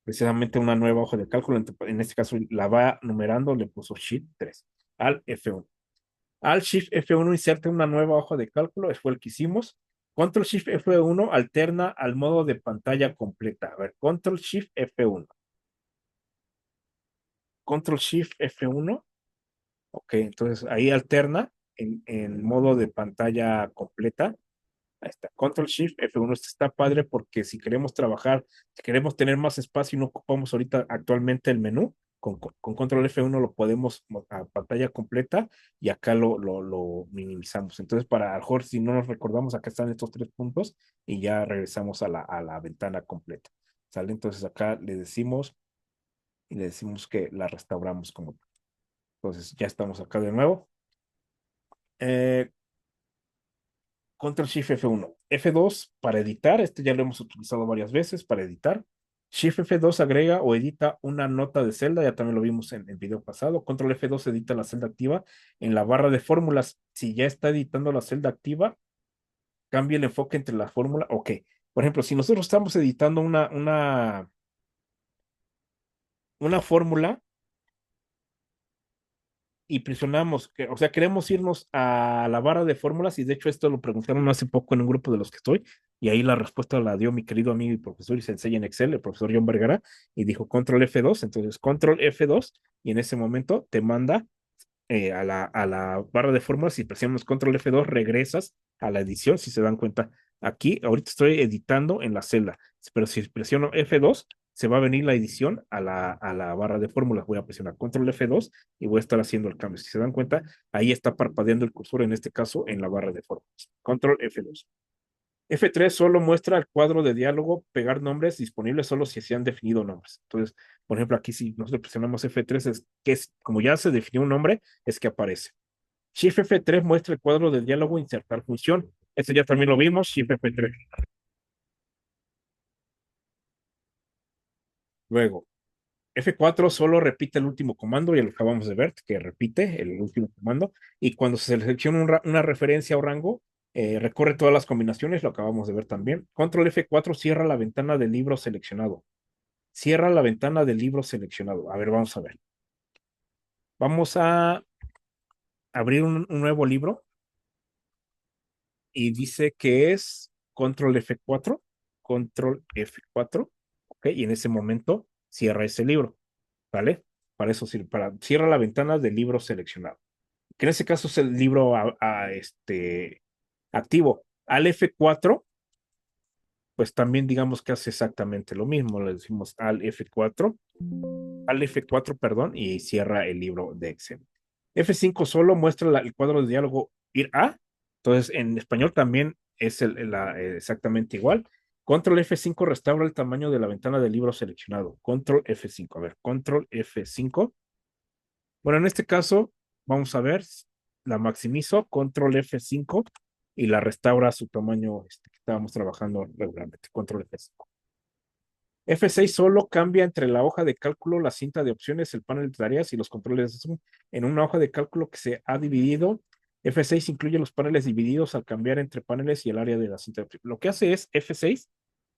precisamente una nueva hoja de cálculo. En este caso la va numerando, le puso Shift 3 al F1. Al Shift F1 inserta una nueva hoja de cálculo, es fue el que hicimos. Control Shift F1 alterna al modo de pantalla completa. A ver, Control Shift F1. Control Shift F1. Ok, entonces ahí alterna en modo de pantalla completa. Ahí está. Control Shift F1. Esto está padre porque si queremos trabajar, si queremos tener más espacio y no ocupamos ahorita actualmente el menú, con Control F1 lo podemos a pantalla completa y acá lo minimizamos. Entonces, para a lo mejor si no nos recordamos, acá están estos tres puntos y ya regresamos a la ventana completa. ¿Sale? Entonces acá le decimos que la restauramos como tal. Entonces ya estamos acá de nuevo. Eh, Control Shift F1. F2 para editar, este ya lo hemos utilizado varias veces para editar. Shift F2 agrega o edita una nota de celda, ya también lo vimos en el video pasado. Control F2 edita la celda activa en la barra de fórmulas. Si ya está editando la celda activa, cambia el enfoque entre la fórmula. Ok, por ejemplo, si nosotros estamos editando una fórmula y presionamos, o sea, queremos irnos a la barra de fórmulas y de hecho esto lo preguntaron hace poco en un grupo de los que estoy y ahí la respuesta la dio mi querido amigo y profesor y sensei en Excel, el profesor John Vergara, y dijo control F2, entonces control F2 y en ese momento te manda a la barra de fórmulas. Si presionamos control F2 regresas a la edición, si se dan cuenta. Aquí, ahorita estoy editando en la celda, pero si presiono F2 se va a venir la edición a la barra de fórmulas. Voy a presionar control F2 y voy a estar haciendo el cambio. Si se dan cuenta, ahí está parpadeando el cursor, en este caso, en la barra de fórmulas. Control F2. F3 solo muestra el cuadro de diálogo, pegar nombres disponibles solo si se han definido nombres. Entonces, por ejemplo, aquí si nosotros presionamos F3, como ya se definió un nombre, es que aparece. Shift F3 muestra el cuadro de diálogo, insertar función. Este ya también lo vimos, Shift F3. Luego, F4 solo repite el último comando, ya lo acabamos de ver, que repite el último comando, y cuando se selecciona una referencia o rango, recorre todas las combinaciones, lo acabamos de ver también. Control F4 cierra la ventana del libro seleccionado. Cierra la ventana del libro seleccionado. A ver, vamos a ver. Vamos a abrir un nuevo libro y dice que es Control F4, Control F4, ¿ok? Y en ese momento cierra ese libro, ¿vale? Para eso sirve, cierra la ventana del libro seleccionado, que en ese caso es el libro activo. Al F4, pues también digamos que hace exactamente lo mismo, le decimos al F4, perdón, y cierra el libro de Excel. F5 solo muestra el cuadro de diálogo ir a, entonces en español también es exactamente igual. Control F5 restaura el tamaño de la ventana del libro seleccionado. Control F5, a ver, Control F5. Bueno, en este caso, vamos a ver, la maximizo, Control F5 y la restaura a su tamaño que estábamos trabajando regularmente, Control F5. F6 solo cambia entre la hoja de cálculo, la cinta de opciones, el panel de tareas y los controles de Zoom. En una hoja de cálculo que se ha dividido, F6 incluye los paneles divididos al cambiar entre paneles y el área de la cinta de opciones. Lo que hace es F6,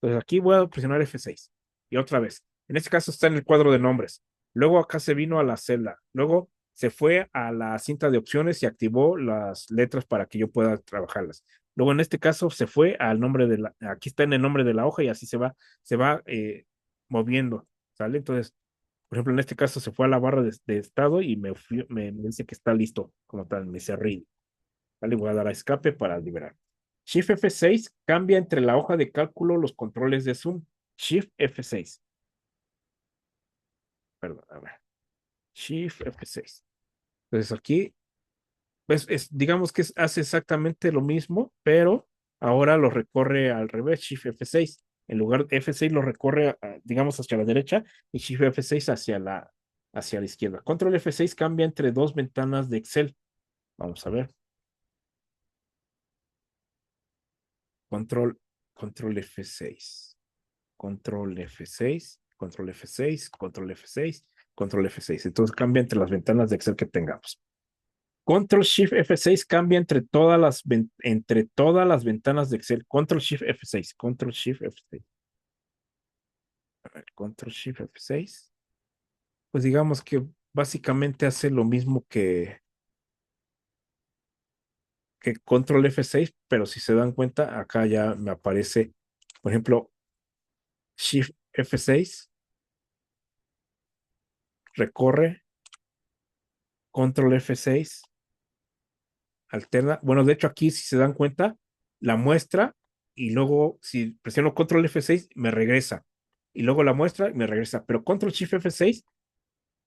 entonces aquí voy a presionar F6 y otra vez. En este caso está en el cuadro de nombres. Luego acá se vino a la celda. Luego se fue a la cinta de opciones y activó las letras para que yo pueda trabajarlas. Luego en este caso se fue al nombre aquí está en el nombre de la hoja y así se va moviendo, ¿sale? Entonces, por ejemplo, en este caso se fue a la barra de estado y me dice que está listo como tal, me cerré, ¿vale? Voy a dar a escape para liberar. Shift F6 cambia entre la hoja de cálculo los controles de zoom. Shift F6. Perdón, a ver. Shift F6. Entonces aquí, pues digamos que hace exactamente lo mismo, pero ahora lo recorre al revés, Shift F6. En lugar de F6 lo recorre, digamos, hacia la derecha y Shift F6 hacia la izquierda. Control F6 cambia entre dos ventanas de Excel. Vamos a ver. Control, control F6. Control F6, control F6, control F6, control F6. Entonces cambia entre las ventanas de Excel que tengamos. Control Shift F6 cambia entre todas las ventanas de Excel. Control Shift F6, Control Shift F6. A ver, Control Shift F6. Pues digamos que básicamente hace lo mismo que Control F6, pero si se dan cuenta, acá ya me aparece, por ejemplo, Shift F6, recorre, Control F6, alterna. Bueno, de hecho aquí, si se dan cuenta, la muestra y luego si presiono Control F6 me regresa. Y luego la muestra y me regresa. Pero Control Shift F6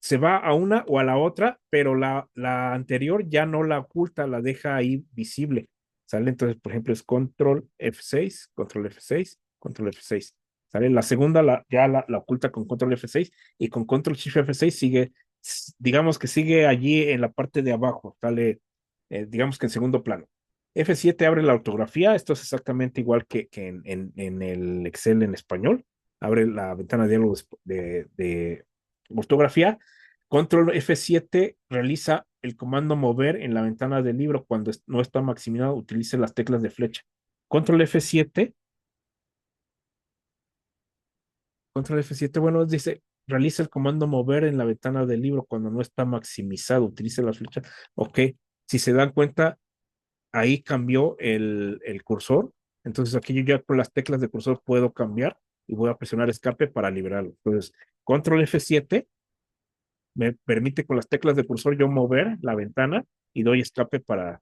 se va a una o a la otra, pero la anterior ya no la oculta, la deja ahí visible. ¿Sale? Entonces, por ejemplo, es Control F6, Control F6, Control F6. ¿Sale? La segunda ya la oculta con Control F6 y con Control Shift F6 sigue, digamos que sigue allí en la parte de abajo, sale, digamos que en segundo plano. F7 abre la ortografía, esto es exactamente igual que en el Excel en español. Abre la ventana de diálogos de ortografía. Control F7 realiza el comando mover en la ventana del libro cuando no está maximizado, utilice las teclas de flecha. Control F7, Control F7, bueno, dice, realiza el comando mover en la ventana del libro cuando no está maximizado, utilice las flechas. Ok, si se dan cuenta, ahí cambió el cursor. Entonces aquí yo ya con las teclas de cursor puedo cambiar y voy a presionar escape para liberarlo. Entonces, Control F7 me permite con las teclas de cursor yo mover la ventana y doy escape para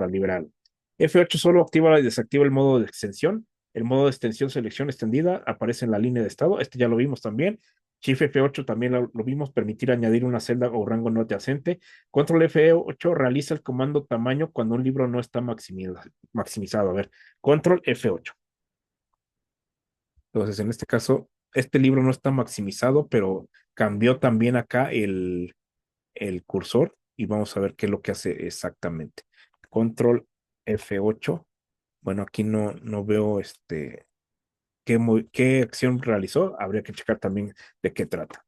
liberarlo. F8 solo activa y desactiva el modo de extensión. El modo de extensión selección extendida aparece en la línea de estado. Este ya lo vimos también. Shift F8 también lo vimos, permitir añadir una celda o rango no adyacente. Control F8 realiza el comando tamaño cuando un libro no está maximizado. A ver, Control F8. Entonces, en este caso, este libro no está maximizado, pero cambió también acá el cursor y vamos a ver qué es lo que hace exactamente. Control F8. Bueno, aquí no veo qué acción realizó. Habría que checar también de qué trata.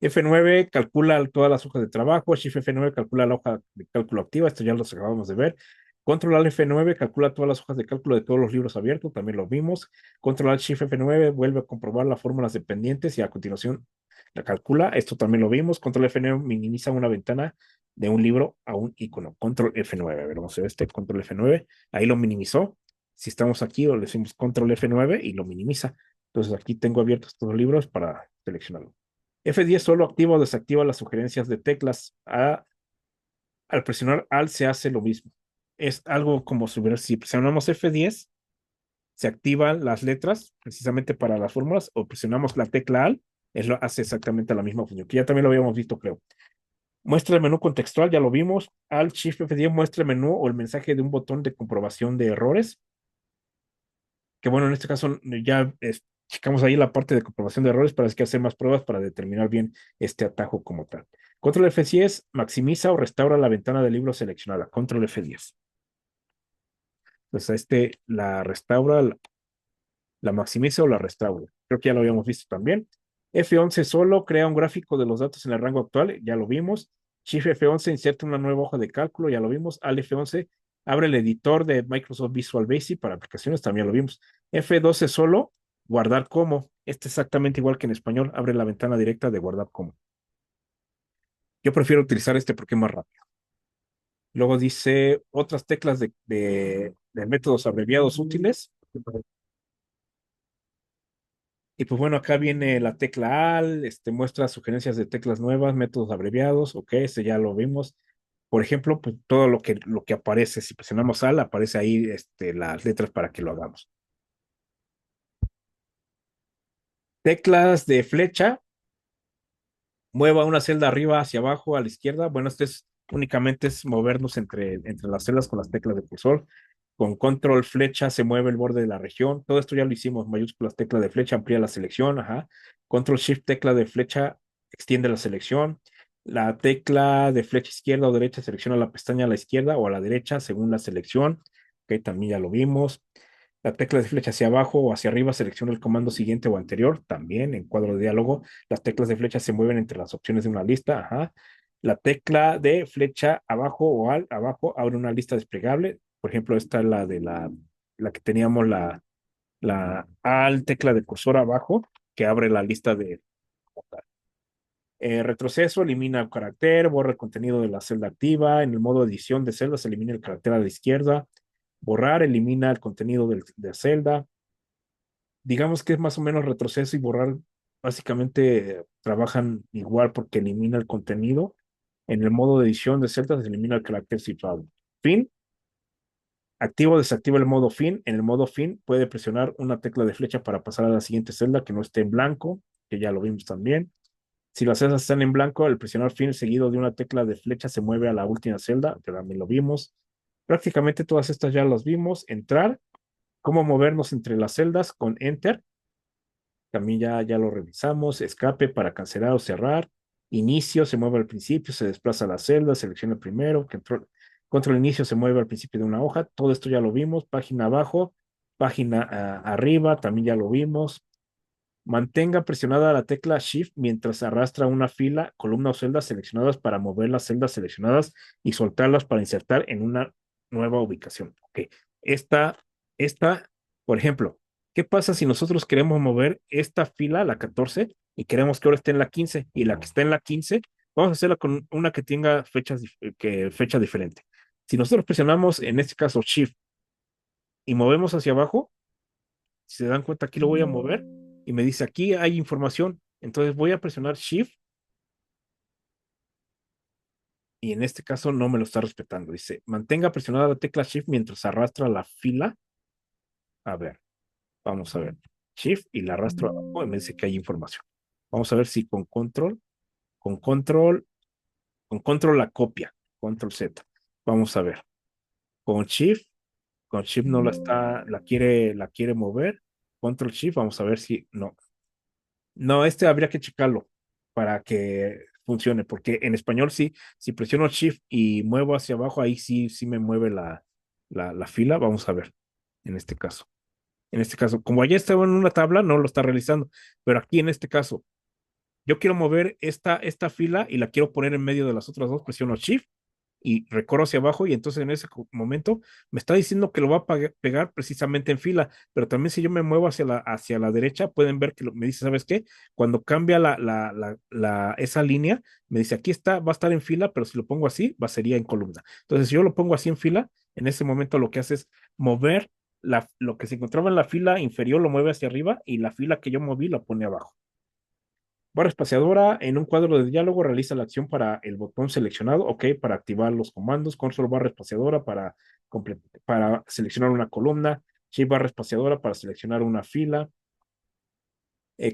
F9 calcula todas las hojas de trabajo. Shift F9 calcula la hoja de cálculo activa. Esto ya lo acabamos de ver. Control Alt F9 calcula todas las hojas de cálculo de todos los libros abiertos. También lo vimos. Control Alt Shift F9 vuelve a comprobar las fórmulas dependientes y a continuación la calcula. Esto también lo vimos. Control F9 minimiza una ventana de un libro a un icono. Control F9. A ver, vamos a ver Control F9. Ahí lo minimizó. Si estamos aquí, le decimos Control F9 y lo minimiza. Entonces aquí tengo abiertos todos los libros para seleccionarlo. F10 solo activa o desactiva las sugerencias de teclas. Al presionar Alt se hace lo mismo. Es algo como si presionamos F10, se activan las letras precisamente para las fórmulas, o presionamos la tecla Alt, hace exactamente la misma función, que ya también lo habíamos visto, creo. Muestra el menú contextual, ya lo vimos. Alt Shift F10 muestra el menú o el mensaje de un botón de comprobación de errores. Que bueno, en este caso ya checamos ahí la parte de comprobación de errores para que hacer más pruebas para determinar bien este atajo como tal. Control F10 maximiza o restaura la ventana del libro seleccionada. Control F10. Entonces, la restaura, la maximiza o la restaura. Creo que ya lo habíamos visto también. F11 solo crea un gráfico de los datos en el rango actual, ya lo vimos. Shift F11 inserta una nueva hoja de cálculo, ya lo vimos. Alt F11 abre el editor de Microsoft Visual Basic para aplicaciones, también lo vimos. F12 solo, guardar como. Este es exactamente igual que en español, abre la ventana directa de guardar como. Yo prefiero utilizar este porque es más rápido. Luego dice otras teclas de métodos abreviados útiles. Y pues bueno, acá viene la tecla AL, muestra sugerencias de teclas nuevas, métodos abreviados, ok, ya lo vimos. Por ejemplo, pues todo lo que aparece, si presionamos AL, aparece ahí las letras para que lo hagamos. Teclas de flecha, mueva una celda arriba hacia abajo a la izquierda. Bueno, únicamente es movernos entre las celdas con las teclas de cursor. Con control flecha se mueve el borde de la región. Todo esto ya lo hicimos. Mayúsculas, tecla de flecha, amplía la selección. Ajá. Control shift, tecla de flecha, extiende la selección. La tecla de flecha izquierda o derecha selecciona la pestaña a la izquierda o a la derecha según la selección. Ok, también ya lo vimos. La tecla de flecha hacia abajo o hacia arriba selecciona el comando siguiente o anterior. También en cuadro de diálogo. Las teclas de flecha se mueven entre las opciones de una lista. Ajá. La tecla de flecha abajo o al abajo abre una lista desplegable. Por ejemplo, esta es la que teníamos la al tecla de cursor abajo, que abre la lista de retroceso, elimina el carácter, borra el contenido de la celda activa. En el modo edición de celdas, elimina el carácter a la izquierda. Borrar, elimina el contenido de celda. Digamos que es más o menos retroceso y borrar, básicamente trabajan igual porque elimina el contenido. En el modo de edición de celdas, elimina el carácter cifrado. Fin, activa o desactiva el modo fin. En el modo fin puede presionar una tecla de flecha para pasar a la siguiente celda que no esté en blanco, que ya lo vimos también. Si las celdas están en blanco, al presionar fin seguido de una tecla de flecha se mueve a la última celda, que también lo vimos. Prácticamente todas estas ya las vimos. Entrar, cómo movernos entre las celdas con Enter, también ya lo revisamos. Escape para cancelar o cerrar. Inicio se mueve al principio, se desplaza a la celda, selecciona primero. Control inicio se mueve al principio de una hoja. Todo esto ya lo vimos. Página abajo, página arriba, también ya lo vimos. Mantenga presionada la tecla Shift mientras arrastra una fila, columna o celdas seleccionadas para mover las celdas seleccionadas y soltarlas para insertar en una nueva ubicación. Ok, esta, esta, por ejemplo, ¿qué pasa si nosotros queremos mover esta fila, la 14, y queremos que ahora esté en la 15 y la que está en la 15, vamos a hacerla con una que tenga fecha diferente. Si nosotros presionamos, en este caso, Shift y movemos hacia abajo, si se dan cuenta, aquí lo voy a mover y me dice aquí hay información. Entonces voy a presionar Shift y en este caso no me lo está respetando. Dice, mantenga presionada la tecla Shift mientras arrastra la fila. A ver, vamos a ver. Shift y la arrastro abajo y me dice que hay información. Vamos a ver si con control, con control la copia. Control Z. Vamos a ver. Con Shift, con Shift no la está, la quiere mover. Control Shift, vamos a ver si no. No, este habría que checarlo para que funcione, porque en español sí, si presiono Shift y muevo hacia abajo, ahí sí me mueve la fila. Vamos a ver, en este caso. En este caso, como allá estaba en una tabla, no lo está realizando, pero aquí en este caso, yo quiero mover esta fila y la quiero poner en medio de las otras dos, presiono Shift y recorro hacia abajo y entonces en ese momento me está diciendo que lo va a pegar precisamente en fila, pero también si yo me muevo hacia la derecha, pueden ver que me dice, ¿sabes qué? Cuando cambia esa línea, me dice, aquí está, va a estar en fila, pero si lo pongo así, sería en columna. Entonces, si yo lo pongo así en fila, en ese momento lo que hace es mover lo que se encontraba en la fila inferior, lo mueve hacia arriba y la fila que yo moví la pone abajo. Barra espaciadora en un cuadro de diálogo realiza la acción para el botón seleccionado, ok, para activar los comandos, control barra espaciadora para seleccionar una columna, shift barra espaciadora para seleccionar una fila,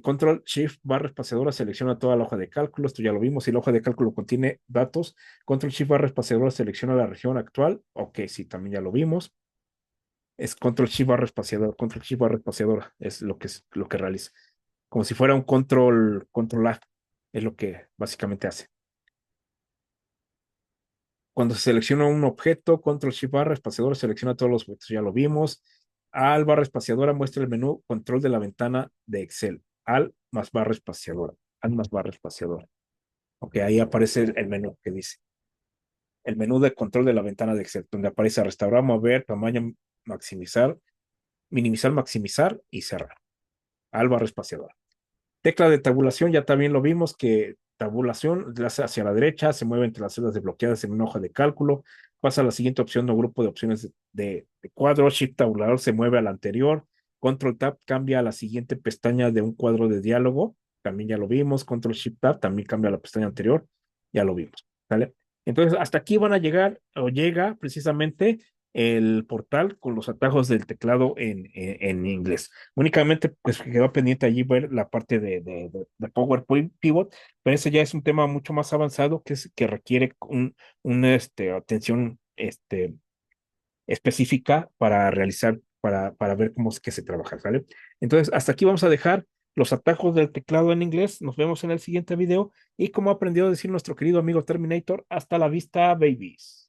control shift barra espaciadora selecciona toda la hoja de cálculo, esto ya lo vimos, si la hoja de cálculo contiene datos, control shift barra espaciadora selecciona la región actual, ok, sí, también ya lo vimos, es control shift barra espaciadora, es lo que realiza, como si fuera un control A, es lo que básicamente hace. Cuando se selecciona un objeto, control shift barra espaciadora selecciona todos los objetos, ya lo vimos. Al barra espaciadora muestra el menú control de la ventana de Excel. Al más barra espaciadora. Al más barra espaciadora. Ok, ahí aparece el menú que dice. El menú de control de la ventana de Excel, donde aparece restaurar, mover, tamaño, maximizar, minimizar, maximizar y cerrar. Al barra espaciadora. Tecla de tabulación, ya también lo vimos que tabulación hacia la derecha, se mueve entre las celdas desbloqueadas en una hoja de cálculo, pasa a la siguiente opción o grupo de opciones de cuadro, Shift tabulador se mueve a la anterior, Control Tab cambia a la siguiente pestaña de un cuadro de diálogo, también ya lo vimos, Control Shift Tab también cambia a la pestaña anterior, ya lo vimos, ¿vale? Entonces, hasta aquí van a llegar o llega precisamente el portal con los atajos del teclado en inglés. Únicamente pues quedó pendiente allí ver la parte de PowerPoint Pivot, pero ese ya es un tema mucho más avanzado que requiere atención específica para realizar, para ver cómo es que se trabaja, ¿sale? Entonces, hasta aquí vamos a dejar los atajos del teclado en inglés. Nos vemos en el siguiente video. Y como aprendió a decir nuestro querido amigo Terminator, hasta la vista, babies.